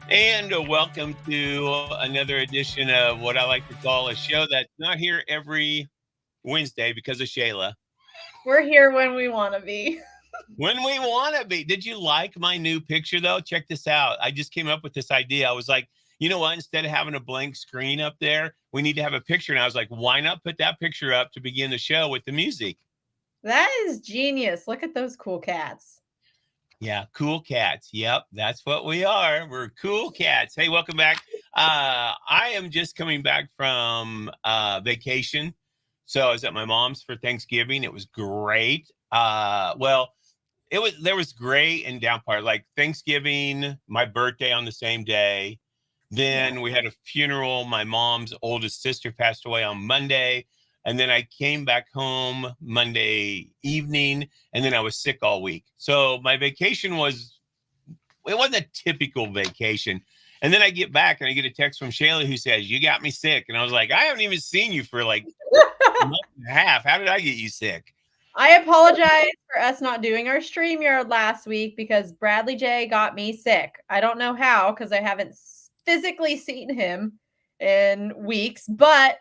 And welcome to another edition of what I like to call a show that's not here every Wednesday because of Shayla. We're here when we want to be. When we want to be. Did you like my new picture, though? Check this out. I just came up with this idea. I was like, you know what? Instead of having a blank screen up there, we need to have a picture. And I was like, why not put that picture up to begin the show with the music? That is genius. Look at those cool cats. Yeah, cool cats. Yep, that's what we are. We're cool cats. Hey, welcome back. I am just coming back from vacation. So I was at my mom's for Thanksgiving. It was great. Well, there was great and down part. Like Thanksgiving, my birthday on the same day. Yeah. Then we had a funeral. My mom's oldest sister passed away on Monday. And then I came back home Monday evening, and then I was sick all week. So my vacation it wasn't a typical vacation. And then I get back and I get a text from Shayla who says, "You got me sick." And I was like, I haven't even seen you for like a month and a half. How did I get you sick? I apologize for us not doing our StreamYard last week because Bradley J got me sick. I don't know how because I haven't physically seen him in weeks, but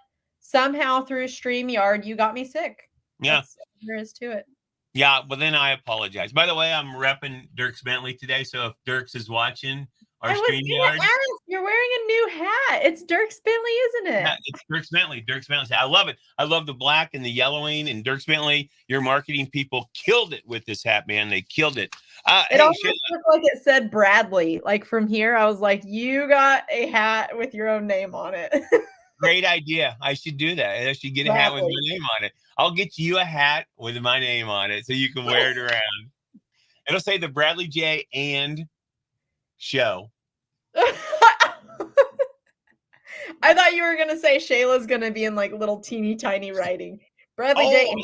somehow through StreamYard, you got me sick. Yeah. That's all there is to it. Yeah, but then I apologize. By the way, I'm repping Dirks Bentley today. So if Dirks is watching our I was StreamYard, gonna ask, you're wearing a new hat. It's Dirks Bentley, isn't it? yeah, it's Dirks Bentley. Dirks Bentley. I love it. I love the black and the yellowing. And Dirks Bentley, your marketing people killed it with this hat, man. They killed it. It Hey, almost looked like it said Bradley. Like from here, I was like, you got a hat with your own name on it. great idea. I should do that. I should get a hat with Bradley. my name on it. I'll get you a hat with my name on it so you can wear it around. It'll say the Bradley J and show. I thought you were gonna say Shayla's gonna be in like little teeny tiny writing. Bradley J.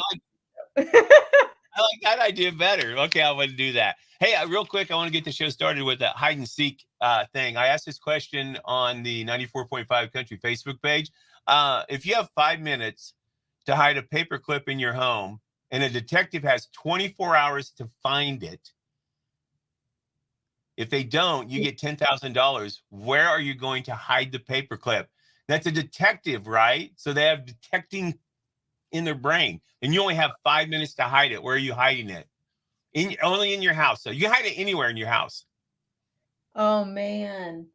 Oh, I like that idea better. Okay, I want to do that. Hey, real quick, I want to get the show started with a hide and seek thing. I asked this question on the 94.5 Country Facebook page. If you have 5 minutes to hide a paper clip in your home and a detective has 24 hours to find it, if they don't, you get $10,000. Where are you going to hide the paper clip? That's a detective, right? So they have detecting in their brain, and you only have 5 minutes to hide it. Where are you hiding it? Only in your house. So you hide it anywhere in your house. Oh man.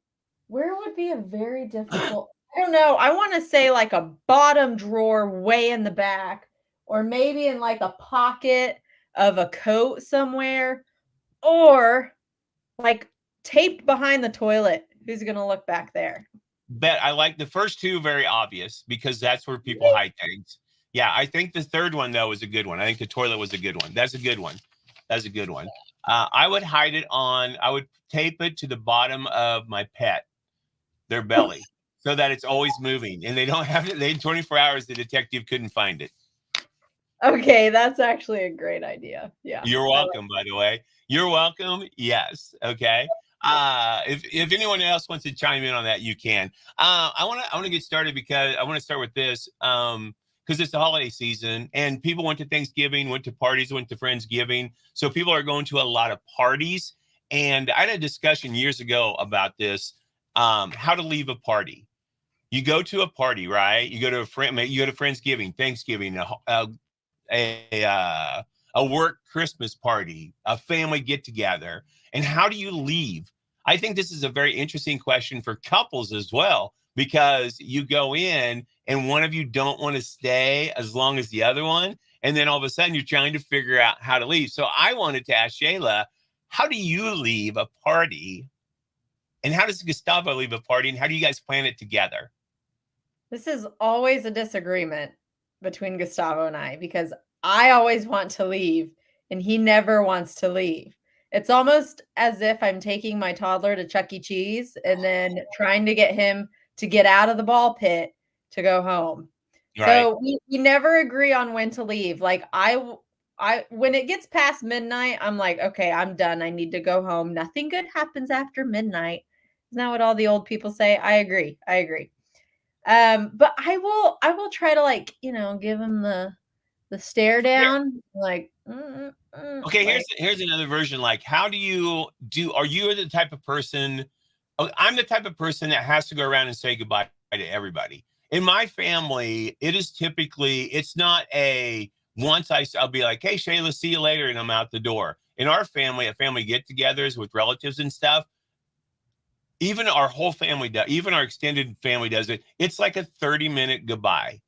Where would be a very difficult I don't know. I want to say like a bottom drawer way in the back, or maybe in like a pocket of a coat somewhere, or like taped behind the toilet. Who's gonna look back there? Bet I like the first two, very obvious because that's where people hide things. Yeah, I think the third one though was a good one. I think the toilet was a good one. That's a good one. That's a good one. I would hide it on. I would tape it to the bottom of my pet, their belly, so that it's always moving, and they don't have it. They 24 hours. The detective couldn't find it. Okay, that's actually a great idea. Yeah. You're I like welcome, by the way. You're welcome. Yes. Okay. If anyone else wants to chime in on that, you can. I want to get started because I want to start with this. Because it's the holiday season and people went to Thanksgiving, went to parties, went to Friendsgiving. So people are going to a lot of parties. And I had a discussion years ago about this, how to leave a party. You go to a party, right? You go to Friendsgiving, Thanksgiving, a work Christmas party, a family get together. And how do you leave? I think this is a very interesting question for couples as well, because you go in and one of you don't want to stay as long as the other one. And then all of a sudden you're trying to figure out how to leave. So I wanted to ask Shayla, how do you leave a party? And how does Gustavo leave a party? And how do you guys plan it together? This is always a disagreement between Gustavo and I because I always want to leave and he never wants to leave. It's almost as if I'm taking my toddler to Chuck E. Cheese and then trying to get him to get out of the ball pit to go home. Right. So we never agree on when to leave. Like when it gets past midnight, I'm like, okay, I'm done. I need to go home. Nothing good happens after midnight. Isn't that what all the old people say? I agree. I agree. But I will try to like, give him the stare down, like, Okay, like here's another version. Like, how do you do? Are you the type of person I'm the type of person that has to go around and say goodbye to everybody. In my family, it is typically, it's not a I'll be like, hey, Shayla, see you later, and I'm out the door. In our family, at family get-togethers with relatives and stuff, even our whole family does, even our extended family does it. It's like a 30-minute goodbye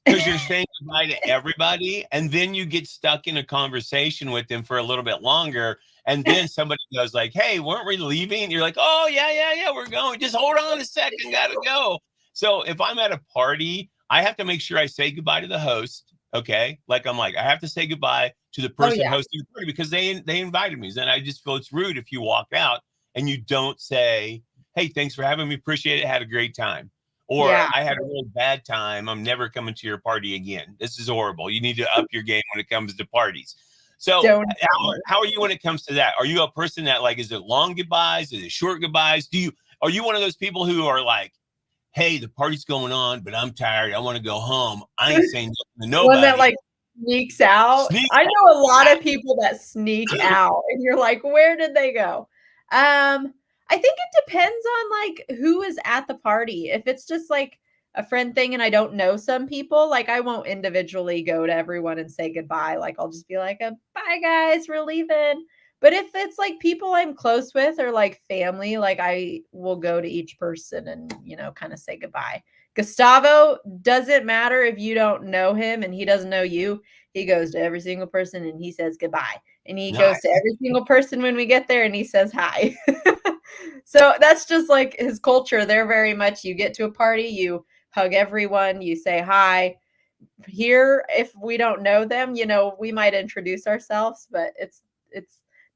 because you're saying goodbye to everybody, and then you get stuck in a conversation with them for a little bit longer, and then somebody goes like, hey, weren't we leaving? And you're like, oh yeah, we're going, just hold on a second, gotta go. So if I'm at a party, I have to make sure I say goodbye to the host. Okay, like I'm like, I have to say goodbye to the Oh person yeah. hosting the party because they invited me. And I just feel it's rude if you walk out and you don't say, hey, thanks for having me, appreciate it, had a great time. Or Yeah. I had a really bad time. I'm never coming to your party again. This is horrible. You need to up your game when it comes to parties. So Don't ever. how are you when it comes to that? Are you a person that like, is it long goodbyes? Is it short goodbyes? Are you one of those people who are like, hey, the party's going on, but I'm tired. I want to go home. I ain't saying nothing to One that nobody. like sneaks out. Sneak I know a lot out. of people that sneak out and you're like, where did they go? I think it depends on like who is at the party. If it's just like a friend thing and I don't know some people, like I won't individually go to everyone and say goodbye. Like I'll just be like, bye guys, we're leaving. But if it's like people I'm close with or like family, like I will go to each person and, kind of say goodbye. Gustavo doesn't matter if you don't know him and he doesn't know you. He goes to every single person and he says goodbye. And he goes to Nice. every single person when we get there and he says hi. So that's just like his culture. They're very much, you get to a party, you hug everyone, you say hi. Here, if we don't know them, we might introduce ourselves, but it's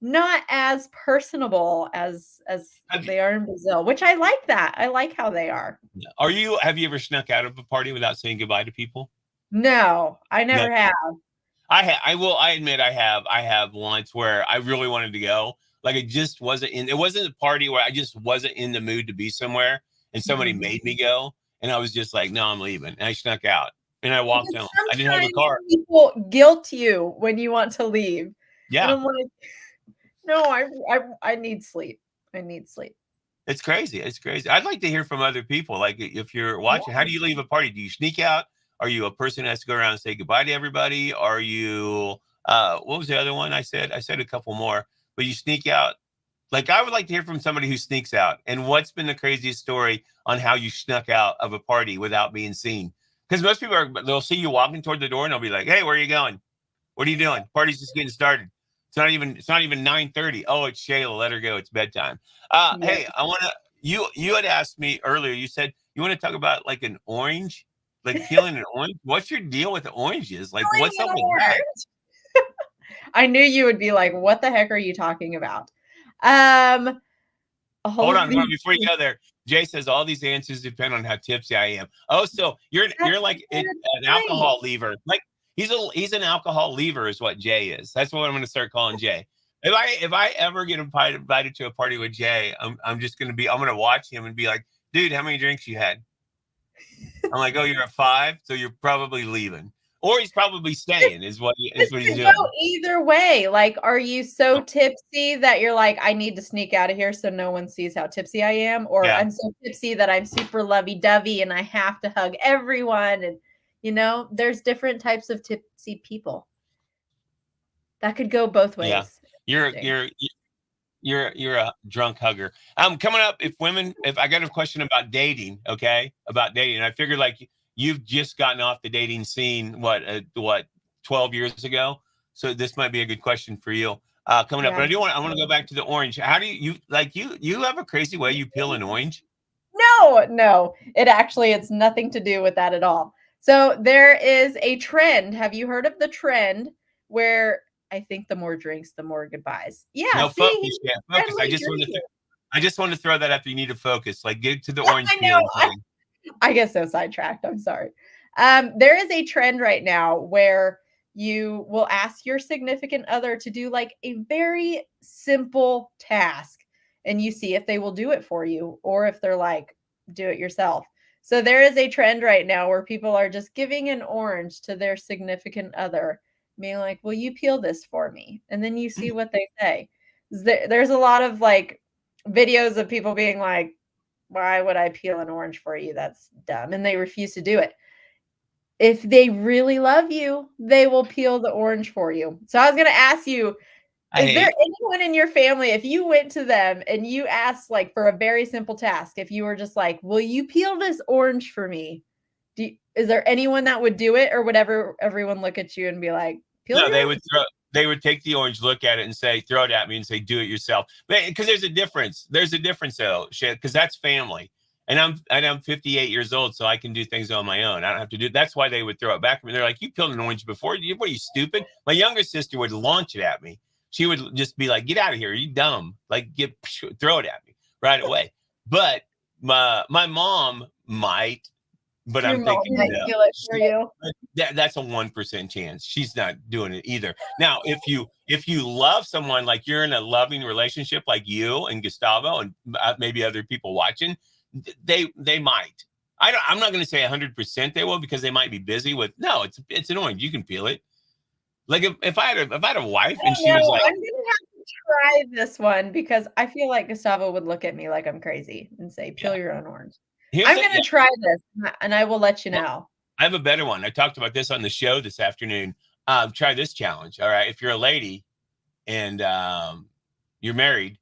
not as personable as Have you, they are in Brazil, which I like that. I like how they are. have you ever snuck out of a party without saying goodbye to people? No, I No. never have. I admit I have once where I really wanted to go. Like it wasn't a party where I just wasn't in the mood to be somewhere and somebody Mhm. made me go. And I was just like, no, I'm leaving. And I snuck out and I walked Because home. I didn't have a sometimes car. people guilt you when you want to leave, and Yeah. I'm like, "No, I need sleep. I need sleep." It's crazy. It's crazy. I'd like to hear from other people. Like if you're Yeah. watching, how do you leave a party? Do you sneak out? Are you a person that has to go around and say goodbye to everybody? Are you what was the other one I said? I said a couple more, but you sneak out. Like I would like to hear from somebody who sneaks out. And what's been the craziest story on how you snuck out of a party without being seen? Because most people they'll see you walking toward the door and they'll be like, hey, where are you going? What are you doing? Party's just getting started. It's not even 9:30. Oh, it's Shayla. Let her go. It's bedtime. Yeah. Hey, I want to you had asked me earlier. You said you want to talk about like an orange, like peeling an orange. What's your deal with the oranges? Like, Peeling what's an up with that? orange. I knew you would be like, "What the heck are you talking about?" Um, all Hold of on, hold these on. Before you go there, Jay says all these answers depend on how tipsy I am. Oh, so that's you're like the an point. alcohol lever. Like he's an alcohol lever is what Jay is. That's what I'm going to start calling Jay. If I ever get invited to a party with Jay, I'm gonna watch him and be like, dude, how many drinks you had? I'm like, oh, you're at 5, so you're probably leaving, or he's probably staying. Is This what he's could go doing. either way. Like, are you so tipsy that you're like, I need to sneak out of here so no one sees how tipsy I am? Or Yeah, I'm so tipsy that I'm super lovey dovey and I have to hug everyone. And, there's different types of tipsy people. That could go both yeah. ways. You're Interesting. you're you're a drunk hugger. Coming up, if I got a question about dating, okay, about dating, I figured like you've just gotten off the dating scene, what 12 years ago, so this might be a good question for you. Coming up, Yeah. but I want to go back to the orange. How do you have a crazy way you peel an orange? No, no. It's nothing to do with that at all. So there is a trend. Have you heard of the trend where I think the more drinks, the more goodbyes? Yeah, No, see, focus, he's yeah, a focus. friendly drinker. I just want to throw that up. You need to focus. Like get to the I orange know. peeling thing. I get so sidetracked. I'm sorry. There is a trend right now where you will ask your significant other to do like a very simple task and you see if they will do it for you or if they're like, do it yourself. So there is a trend right now where people are just giving an orange to their significant other, being like, will you peel this for me? And then you see what they say. There's a lot of like videos of people being like, why would I peel an orange for you? That's dumb. And they refuse to do it. If they really love you, they will peel the orange for you. So I was going to ask you, I is there hate. anyone in your family, if you went to them and you asked like for a very simple task, if you were just like, will you peel this orange for me? Is there anyone that would do it, or would everyone look at you and be like, peel No, your orange? they would take the orange, look at it, and say, throw it at me, and say, do it yourself. Because there's a difference. There's a difference, though, because that's family. And I'm 58 years old, so I can do things on my own. I don't have to do. That's why they would throw it back at me. They're like, "You peeled an orange before? What are you, stupid?" My younger sister would launch it at me. She would just be like, "Get out of here! Are you dumb? Like, throw it at me right away." But my mom might, but Your I'm mom thinking might no. peel it for you. That's a 1% chance. She's not doing it either. Now, if you love someone, like you're in a loving relationship, like you and Gustavo, and maybe other people watching, they might. I'm not going to say 100% they will, because they might be busy with. No, it's an orange. You can peel it. Like if I had a wife I and don't she was know. like, I'm gonna have to try this one because I feel like Gustavo would look at me like I'm crazy and say, yeah, "Peel your own orange." here's I'm a gonna yeah. try this, and I will let you Well, know. I have a better one. I talked about this on the show this afternoon. Try this challenge. All right, if you're a lady and you're married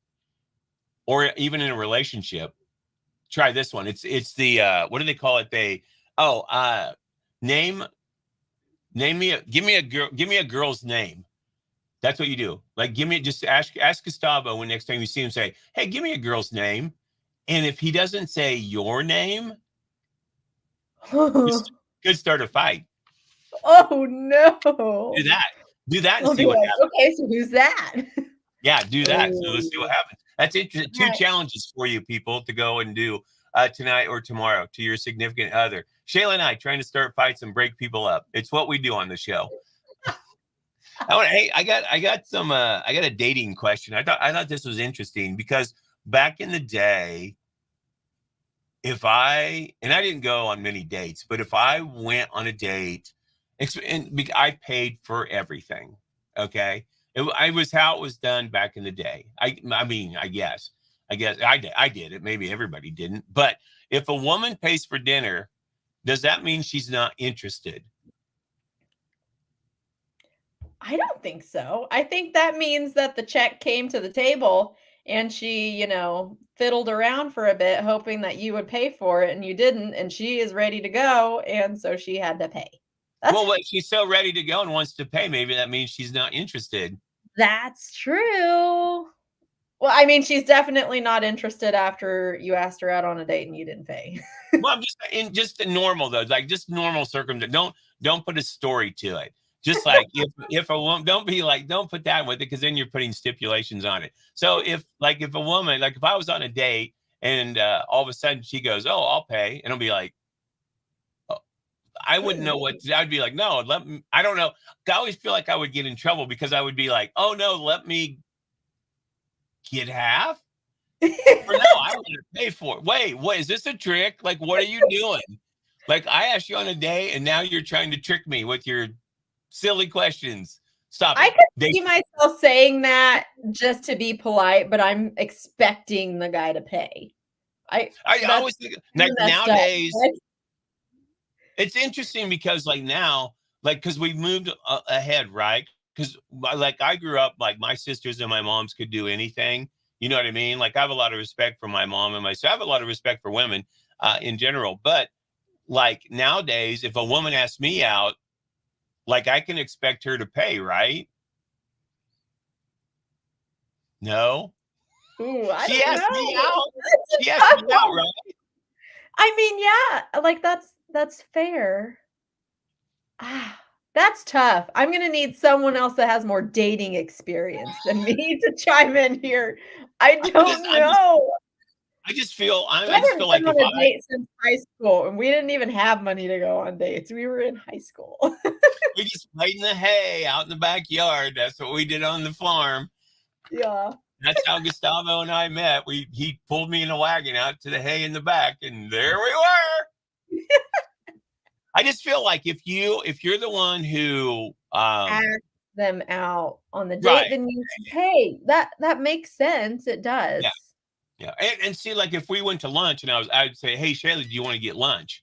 or even in a relationship, try this one. It's the what do they call it? Name name me give me a girl's name. That's what you do. Like just ask Gustavo when next time you see him, say, "Hey, give me a girl's name." And if he doesn't say your name, you could start a fight. Oh, Do no. that. Do that and I'll see be what like, happens. "Okay, so who's that?" Yeah, do that. So let's see what Oh, happens. That's interesting. Two alright. challenges for you people to go and do tonight or tomorrow to your significant other. Shayla and I trying to start fights and break people up. It's what we do on the show. Hey, I got a dating question. I thought this was interesting because back in the day, if I didn't go on many dates, but if I went on a date, I paid for everything. Okay, I was how it was done back in the day. I mean, I guess I did it. Maybe everybody didn't. But if a woman pays for dinner, does that mean she's not interested? I don't think so. I think that means that the check came to the table and she, fiddled around for a bit hoping that you would pay for it and you didn't, and she is ready to go, and so she had to pay. That's Well, she's so ready to go and wants to pay. Maybe that means she's not interested. that's true. Well, I mean, she's definitely not interested after you asked her out on a date and you didn't pay. Well, I'm just normal though, like just normal circumstance. Don't put a story to it. Just like if a woman, don't put that with it, because then you're putting stipulations on it. So if a woman, like if I was on a date and all of a sudden she goes, "Oh, I'll pay," and I'll be like, oh, I What do wouldn't you know mean? what I'd be like. No, I don't know. I always feel like I would get in trouble because I would be like, "Oh no, let me get half." Or no, I want to pay for it. Wait, what is this a trick? Like, what are you doing? Like, I asked you on a date, and now you're trying to trick me with your silly questions. Stop I it. could see myself saying that just to be polite, but I'm expecting the guy to pay. I That's always think kinda like messed up. nowadays. It's interesting because like now, like because we've moved ahead, right? Because like I grew up, like my sisters and my moms could do anything. You know what I mean? Like I have a lot of respect for my mom and myself. I have a lot of respect for women in general, but like nowadays, if a woman asks me out, like I can expect her to pay, right? No, Ooh, I she don't asked me know. out. That's She a asked tough me out, one. right? I mean, yeah, like, that's fair. Ah, that's tough. I'm gonna need someone else that has more dating experience than me to chime in here. I I'm just, don't I'm just, know. I I just haven't feel been like if on a I date since high school, and we didn't even have money to go on dates. We were in high school. we just played in the hay out in the backyard. That's what we did on the farm. Yeah. That's how Gustavo and I met. He pulled me in a wagon out to the hay in the back, and there we were. I just feel like if you're the one who Ask them out on the date, right, then you should pay. That makes sense, it yeah, does. Yeah. And see, like if we went to lunch and I'd say, hey, Shayla, do you want to get lunch?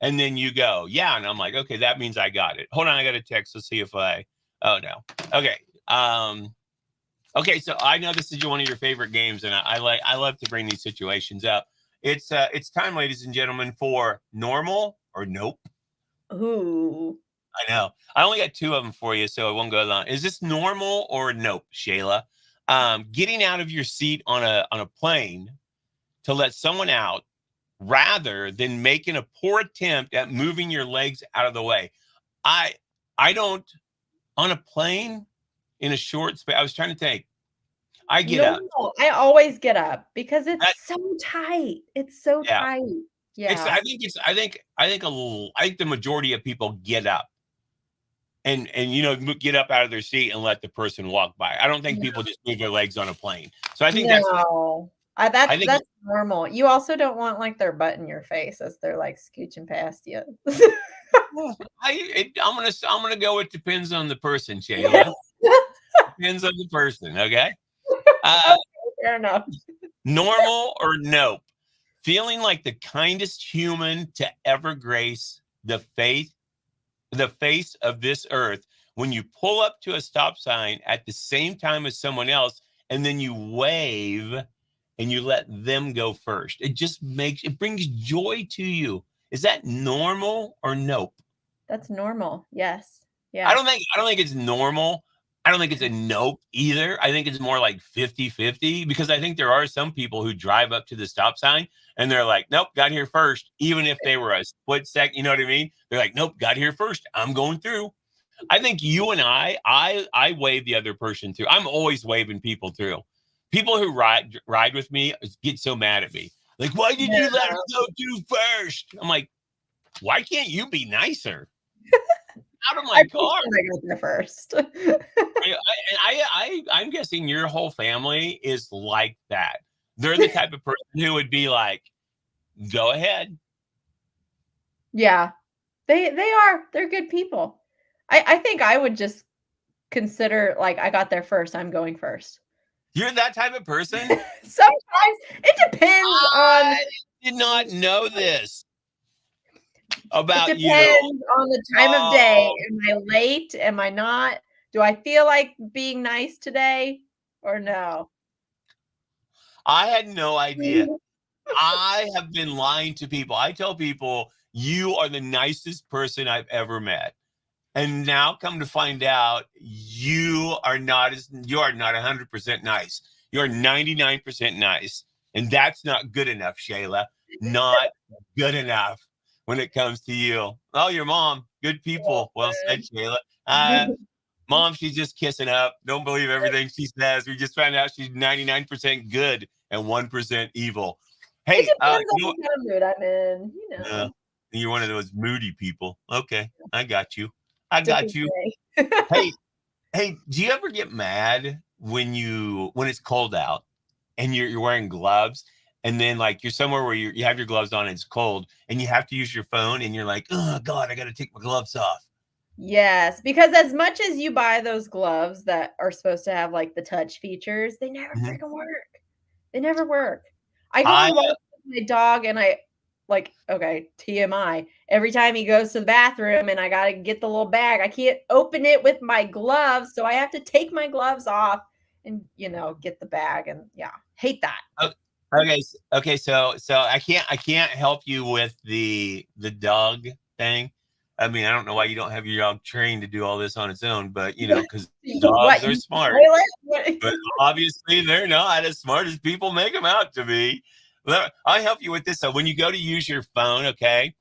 And then you go, yeah. And I'm like, okay, that means I got it. Hold on. I got a text. Let's see if oh no. Okay. Okay. So I know this is one of your favorite games and I love to bring these situations up. It's time, ladies and gentlemen, for normal or nope. Ooh. I know. I only got two of them for you, so it won't go long. Is this normal or nope, Shayla? Getting out of your seat on a plane to let someone out rather than making a poor attempt at moving your legs out of the way. I I don't on a plane in a short space. I was trying to think. I get up. No, I always get up because it's That so tight. It's so yeah. tight. It's Yeah. I think it's I think the majority of people get up and get up out of their seat and let the person walk by. I don't think people just move their legs on a plane. So I think No. I think That's normal. You also don't want, like, their butt in your face as they're, like, scooching past you. I'm gonna go. It depends on the person, Shayla. Depends on the person. Okay. Uh, Okay, fair enough. normal or nope? Feeling like the kindest human to ever grace the face of this earth when you pull up to a stop sign at the same time as someone else, and then you wave and you let them go first. It brings joy to you. Is that normal or nope? That's normal. Yes. I Yes. don't think I don't think it's normal. I don't think it's a nope either. I think it's more like 50-50 because I think there are some people who drive up to the stop sign and they're like, nope, got here first. Even if they were a split second, you know what I mean? They're like, nope, got here first. I'm going through. I think you and I wave the other person through. I'm always waving people through. People who ride with me get so mad at me. Like, why did Yeah. you let her go through first? I'm like, why can't you be nicer? Out of I my car. pretend I got there first. I'm guessing your whole family is like that. They're the type of person who would be like, "Go ahead." Yeah. They are. They're good people. I think I would just consider, like, I got there first, I'm going first. You're that type of person. Sometimes it depends on I did not know this it about you. depends on the time of day. Oh, Am I late? Am I not? Do I feel like being nice today or no? I had no idea. I have been lying to people. I tell people you are the nicest person I've ever met. And now come to find out you are not 100% nice. You're 99% nice. And that's not good enough, Shayla. Not good enough when it comes to you. Oh, your mom, good people. Well said, Shayla. Mom, she's just kissing up. Don't believe everything she says. We just found out she's 99% good and 1% evil. It Hey, depends on what kind of mood I'm in, uh, you're one of those moody people. Okay, I got you. I got different you. day. Hey, hey, do you ever get mad when it's cold out and you're wearing gloves and then like you're somewhere where you have your gloves on and it's cold and you have to use your phone and you're like, oh God, I got to take my gloves off. Yes, because as much as you buy those gloves that are supposed to have, like, the touch features, they never Mhm. freaking work. They never work. I go I on walks with my dog and okay, TMI, every time he goes to the bathroom and I gotta get the little bag, I can't open it with my gloves, so I have to take my gloves off and, get the bag and yeah, hate that. o- okay, so I can't help you with the dog thing. I mean, I don't know why you don't have your dog trained to do all this on its own, but because What, dogs are you smart. spoil it? What But obviously, they're not as smart as people make them out to be. I'll help you with this. So when you go to use your phone, okay,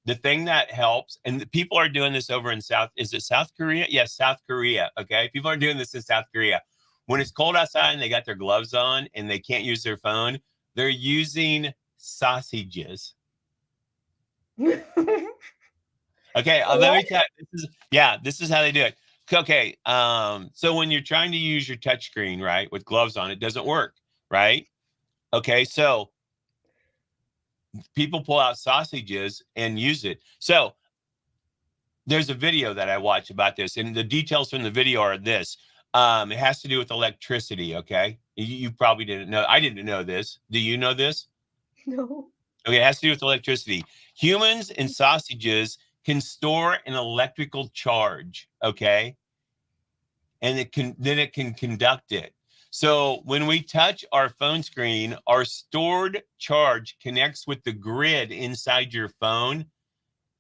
the thing that helps, and the people are doing this over in is it South Korea? Yes, South Korea. Okay, people are doing this in South Korea. When it's cold outside and they got their gloves on and they can't use their phone, they're using sausages. Okay, let me tell you, this is how they do it. Okay, so when you're trying to use your touchscreen, right, with gloves on, it doesn't work, right? Okay, so people pull out sausages and use it. So there's a video that I watch about this, and the details from the video are this. It has to do with electricity, okay? You probably didn't know. I didn't know this. Do you know this? No. Okay, it has to do with electricity. Humans and sausages can store an electrical charge, okay? And it can conduct it. So when we touch our phone screen, our stored charge connects with the grid inside your phone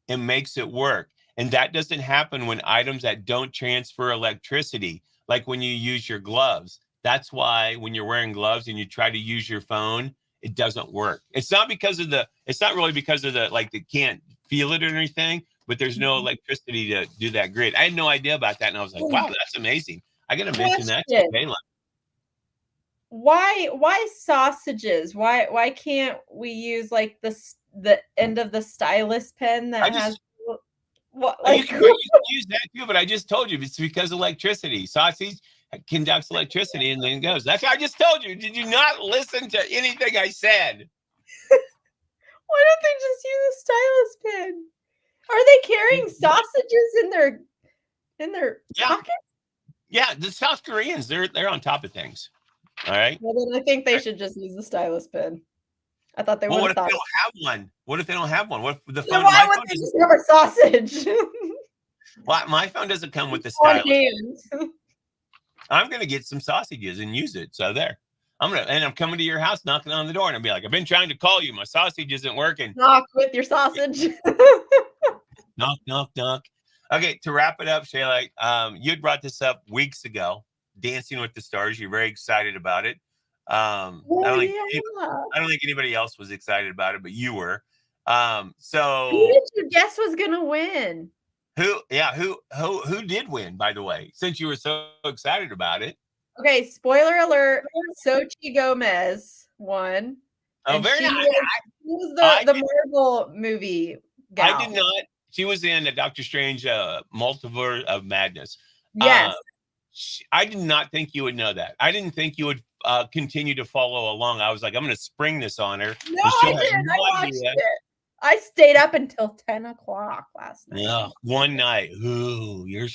and makes it work. And that doesn't happen when items that don't transfer electricity, like when you use your gloves. That's why when you're wearing gloves and you try to use your phone, it doesn't work. It's not really because of the, like, they can't feel it or anything, but there's no electricity to do that grid. I had no idea about that. And I was like, wow, that's amazing. I got to mention that to Shayla. Why sausages? Why can't we use like the end of the stylus pen that has what, like, you can use that too, but I just told you it's because of electricity. Sausage conducts electricity and then it goes. That's what I just told you. Did you not listen to anything I said? Why don't they just use a stylus pen? Are they carrying sausages in their pockets? Yeah, the South Koreans, they're on top of things. All right. Well, then I think they should just use the stylus pen. I thought they would. Well, what if they don't have one? What if they don't have one? What if the phone? Why would they just have a sausage? Well, my phone doesn't come with the stylus. I'm gonna get some sausages and use it. So there. I'm coming to your house, knocking on the door, and I'll be like, I've been trying to call you. My sausage isn't working. Knock with your sausage. Knock, knock, knock. Okay, to wrap it up, Shayla, you had brought this up weeks ago, Dancing with the Stars. You're very excited about it. I don't think anybody else was excited about it, but you were. So who did you guess was gonna win? Who did win, by the way, since you were so excited about it? Okay, spoiler alert, Xochitl Gomez won. Oh, very nice. She was the Marvel movie gal. I did not. She was in the Doctor Strange Multiverse of Madness. Yes. I did not think you would know that. I didn't think you would continue to follow along. I was like, I'm going to spring this on her. No, I didn't. I watched it. I stayed up until 10 o'clock last night. Yeah, one night. Ooh, you're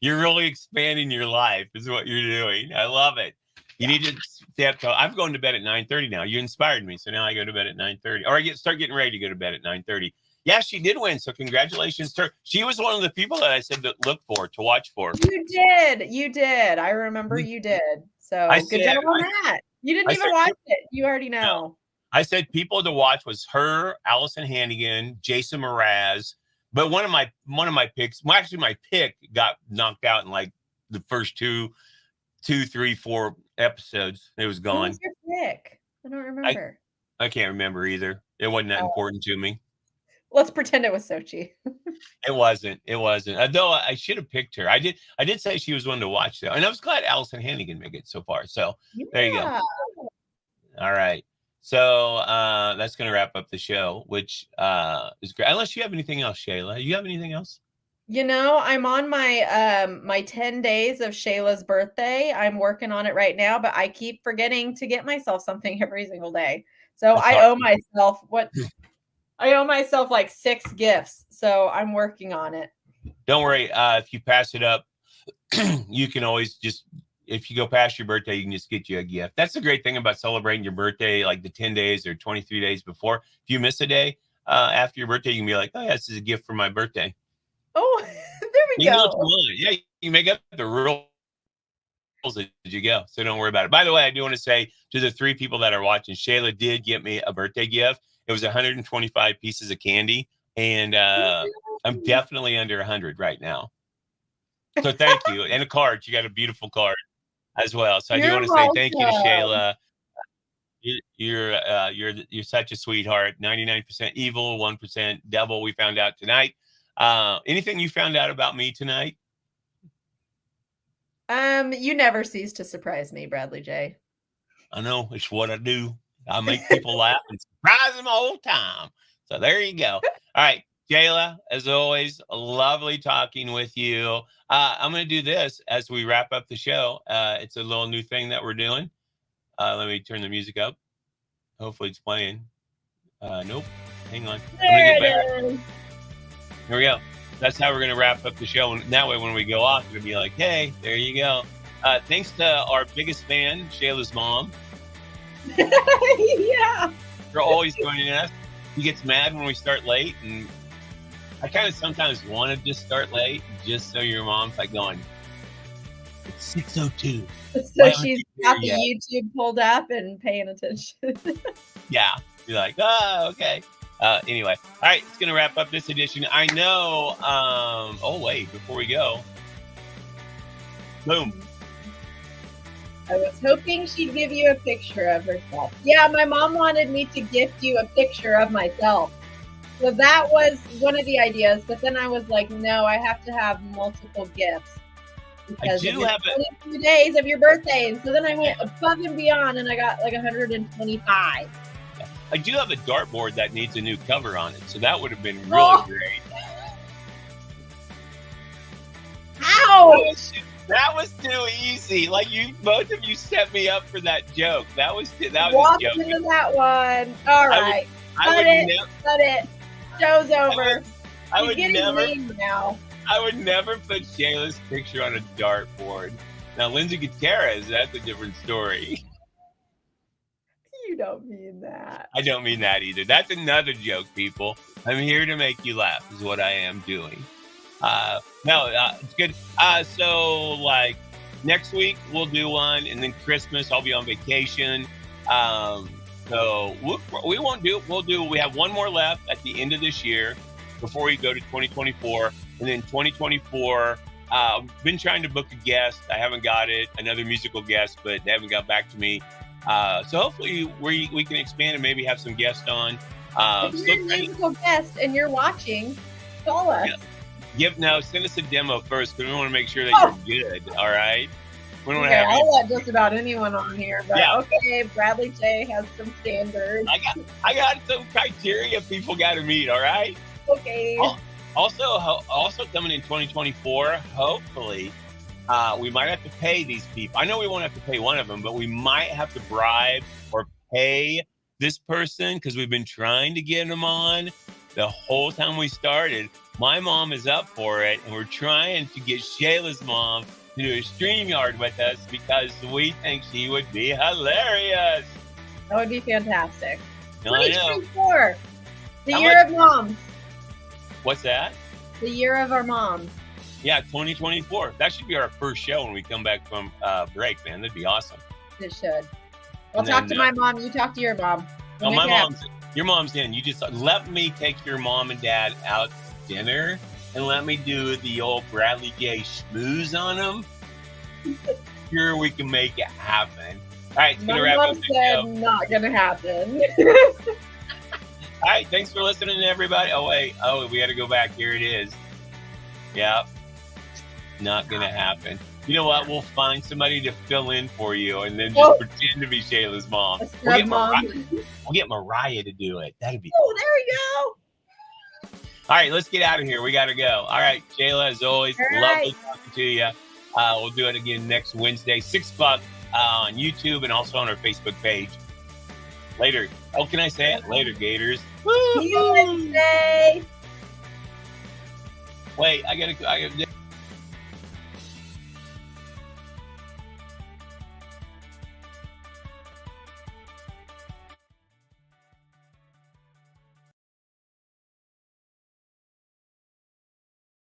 really expanding your life is what you're doing. I love it. You need to step to. I'm going to bed at 9:30 now. You inspired me, so now I go to bed at 9:30, or start getting ready to go to bed at 9:30. Yeah, she did win, so congratulations to her. She was one of the people that I said to look for, to watch for. You did. I remember you did. So good job on that. You didn't even watch it. You already know. No. I said people to watch was her, Allison Hannigan, Jason Mraz. But one of my picks, well, actually my pick got knocked out in like the first two, 3, 4 episodes. It was gone. What was your pick? I don't remember. I can't remember either. It wasn't that important to me. Let's pretend it was Sochi. It wasn't. Although I should have picked her. I did say she was one to watch though. And I was glad Allison Hannigan made it so far. So there you go. All right. So that's going to wrap up the show, which is great. Unless you have anything else, Shayla. You have anything else? You know, I'm on my 10 days of Shayla's birthday. I'm working on it right now, but I keep forgetting to get myself something every single day. So I owe myself like 6 gifts. So I'm working on it. Don't worry. If you pass it up, you can always just, if you go past your birthday, you can just get you a gift. That's the great thing about celebrating your birthday, like the 10 days or 23 days before. If you miss a day after your birthday, you can be like, oh, yeah, this is a gift for my birthday. Oh, there we go. Yeah, you make up the rules as you go. So don't worry about it. By the way, I do want to say to the 3 people that are watching, Shayla did get me a birthday gift. It was 125 pieces of candy. And I'm definitely under 100 right now. So thank you. And a card. You got a beautiful card as well. So I do want to say thank you to Shayla. You're such a sweetheart. 99% evil, 1% devil. We found out tonight. Anything you found out about me tonight? You never cease to surprise me, Bradley J. I know, it's what I do. I make people laugh and surprise them all the time. So there you go. All right, Shayla, as always, lovely talking with you. I'm going to do this as we wrap up the show. It's a little new thing that we're doing. Let me turn the music up. Hopefully it's playing. Nope. Hang on. Here we go. That's how we're going to wrap up the show. And that way, when we go off, it'll be like, hey, there you go. Thanks to our biggest fan, Shayla's mom. Yeah. For always joining us. He gets mad when we start late, and I kind of sometimes want to just start late, just so your mom's like going, it's 6:02. So she's got the YouTube pulled up and paying attention. Yeah. You're like, oh, okay. Anyway, all right, it's going to wrap up this edition. I know, oh, wait, before we go. Boom. I was hoping she'd give you a picture of herself. Yeah, my mom wanted me to gift you a picture of myself. So that was one of the ideas. But then I was like, no, I have to have multiple gifts. Because I do have 22 days of your birthday. And so then I went above and beyond and I got like 125. I do have a dartboard that needs a new cover on it. So that would have been really great. Ow! That was too easy. Like both of you set me up for that joke. That was Walked a joke. into that one. All right. Cut it. Show's over. I would never. Now. I would never put Shayla's picture on a dartboard. Now, Lindsay Gutierrez, that's a different story. You don't mean that. I don't mean that either. That's another joke, people. I'm here to make you laugh is what I am doing. It's good. So like next week we'll do one, and then Christmas I'll be on vacation. So we won't do. We have one more left at the end of this year before we go to 2024, and then 2024. I've been trying to book a guest. I haven't got it. Another musical guest, but they haven't got back to me. So hopefully we can expand and maybe have some guests on. If you're a musical guest and you're watching, call us. Send us a demo first because we want to make sure that you're good. All right. We don't have I'll let just about anyone on here, but okay. Bradley J has some standards. I got some criteria people got to meet. All right. Okay. Also coming in 2024, hopefully, we might have to pay these people. I know we won't have to pay one of them, but we might have to bribe or pay this person because we've been trying to get them on the whole time we started. My mom is up for it, and we're trying to get Shayla's mom to do a StreamYard with us because we think she would be hilarious. That would be fantastic. 2024, the year of moms. What's that? The year of our moms. Yeah, 2024. That should be our first show when we come back from break, man. That'd be awesome. It should. I'll talk to my mom. You talk to your mom. Your mom's in. You just let me take your mom and dad out to dinner and let me do the old Bradley J schmooze on them. Sure, we can make it happen. All right, it's gonna wrap up the show. Not gonna happen. All right, thanks for listening, everybody. Oh wait, we got to go back. Here it is. Yep, not gonna happen. You know what? We'll find somebody to fill in for you, and then just pretend to be Shayla's mom. We'll get Mariah to do it. That'd be. Oh, there we go. All right, let's get out of here. We got to go. All right, Shayla, as always, lovely talking to you. We'll do it again next Wednesday, 6 o'clock on YouTube and also on our Facebook page. Later. Oh, can I say it? Later, Gators. Wednesday. Wait, I gotta.